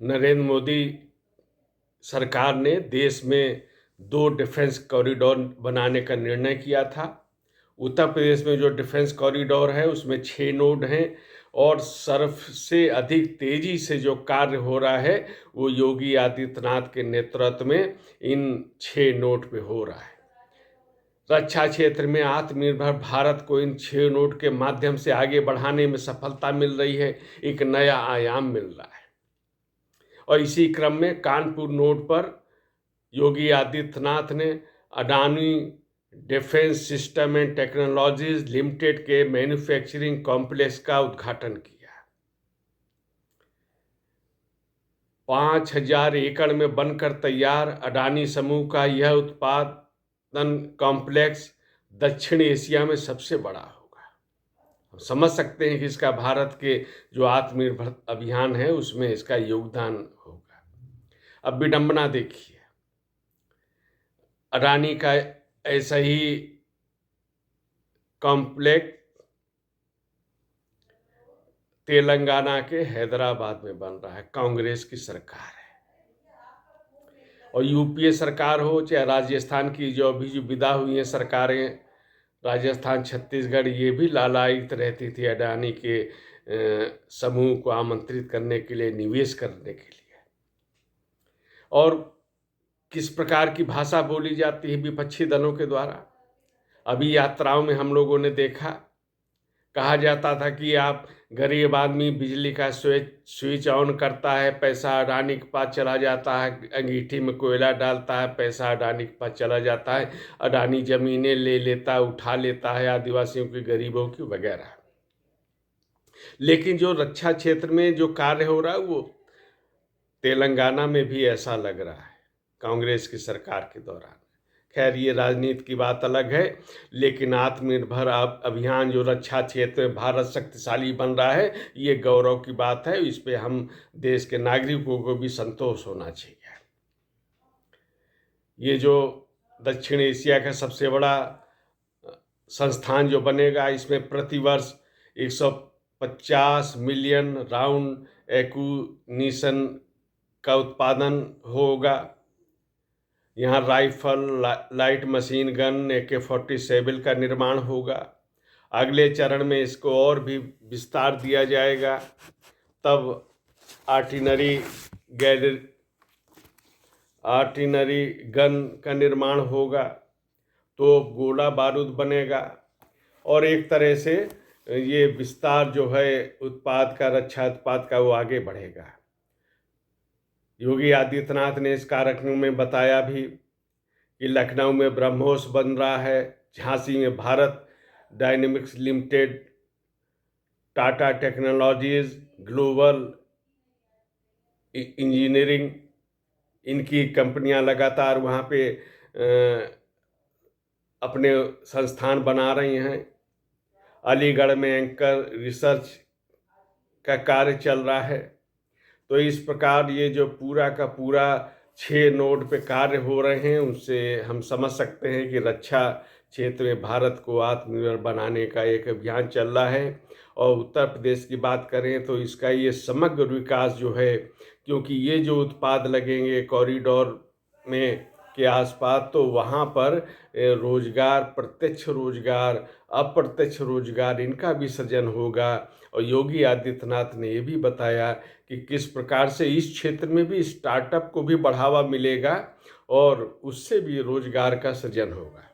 नरेंद्र मोदी सरकार ने देश में 2 डिफेंस कॉरिडोर बनाने का निर्णय किया था। उत्तर प्रदेश में जो डिफेंस कॉरिडोर है उसमें 6 नोड हैं और सबसे अधिक तेजी से जो कार्य हो रहा है वो योगी आदित्यनाथ के नेतृत्व में इन 6 नोड पे हो रहा है। रक्षा क्षेत्र में आत्मनिर्भर भारत को इन 6 नोड के माध्यम से आगे बढ़ाने में सफलता मिल रही है, एक नया आयाम मिल रहा है। और इसी क्रम में कानपुर नोड पर योगी आदित्यनाथ ने Adani defence system and technologies limited के मैन्युफैक्चरिंग कॉम्प्लेक्स का उद्घाटन किया। 5000 एकड़ में बनकर तैयार अडानी समूह का यह उत्पादन कॉम्प्लेक्स दक्षिण एशिया में सबसे बड़ा होगा। हम समझ सकते हैं कि इसका भारत के जो आत्मनिर्भर अभियान है उसमें इसका योगदान होगा। अब विडंबना देखिए, अडानी का ऐसा ही कॉम्प्लेक्स तेलंगाना के हैदराबाद में बन रहा है। कांग्रेस की सरकार है और यूपीए सरकार हो चाहे राजस्थान की जो विदा हुई हैं सरकारें, राजस्थान छत्तीसगढ़, ये भी लालायित रहती थी अडानी के समूह को आमंत्रित करने के लिए, निवेश करने के लिए। और किस प्रकार की भाषा बोली जाती है विपक्षी दलों के द्वारा। अभी यात्राओं में हम लोगों ने देखा, कहा जाता था कि आप गरीब आदमी बिजली का स्विच ऑन करता है, पैसा अडानी के पास चला जाता है, अंगीठी में कोयला डालता है, पैसा अडानी के पास चला जाता है, अडानी जमीनें ले लेता है, उठा लेता है आदिवासियों की, गरीबों की वगैरह। लेकिन जो रक्षा क्षेत्र में जो कार्य हो रहा है वो तेलंगाना में भी ऐसा लग रहा है कांग्रेस की सरकार के दौरान। खैर, ये राजनीति की बात अलग है, लेकिन आत्मनिर्भर अभियान जो रक्षा क्षेत्र में भारत शक्तिशाली बन रहा है, ये गौरव की बात है। इस पे हम देश के नागरिकों को भी संतोष होना चाहिए। ये जो दक्षिण एशिया का सबसे बड़ा संस्थान जो बनेगा, इसमें प्रतिवर्ष 150 मिलियन राउंड एम्यूनिशन का उत्पादन होगा। यहाँ rifle, light machine gun, AK-47 का निर्माण होगा। अगले चरण में इसको और भी विस्तार दिया जाएगा, तब आर्टिलरी गन का निर्माण होगा, तो गोला बारूद बनेगा और एक तरह से ये विस्तार जो है उत्पाद का, रक्षा उत्पाद का, वो आगे बढ़ेगा। योगी आदित्यनाथ ने इस कार्यक्रम में बताया भी कि लखनऊ में ब्रह्मोस बन रहा है, झांसी में Bharat dynamics limited, Tata technologies, global engineering, इनकी कंपनियां लगातार वहाँ पे अपने संस्थान बना रही हैं। अलीगढ़ में एंकर रिसर्च का कार्य चल रहा है। तो इस प्रकार ये जो पूरा का पूरा 6 नोड पे कार्य हो रहे हैं, उनसे हम समझ सकते हैं कि रक्षा क्षेत्र में भारत को आत्मनिर्भर बनाने का एक अभियान चल रहा है। और उत्तर प्रदेश की बात करें तो इसका ये समग्र विकास जो है, क्योंकि ये जो उत्पाद लगेंगे कॉरिडोर में के आसपास, तो वहाँ पर रोजगार, प्रत्यक्ष रोजगार, अप्रत्यक्ष रोजगार, इनका भी सृजन होगा। और योगी आदित्यनाथ ने ये भी बताया कि किस प्रकार से इस क्षेत्र में भी स्टार्टअप को भी बढ़ावा मिलेगा और उससे भी रोजगार का सृजन होगा।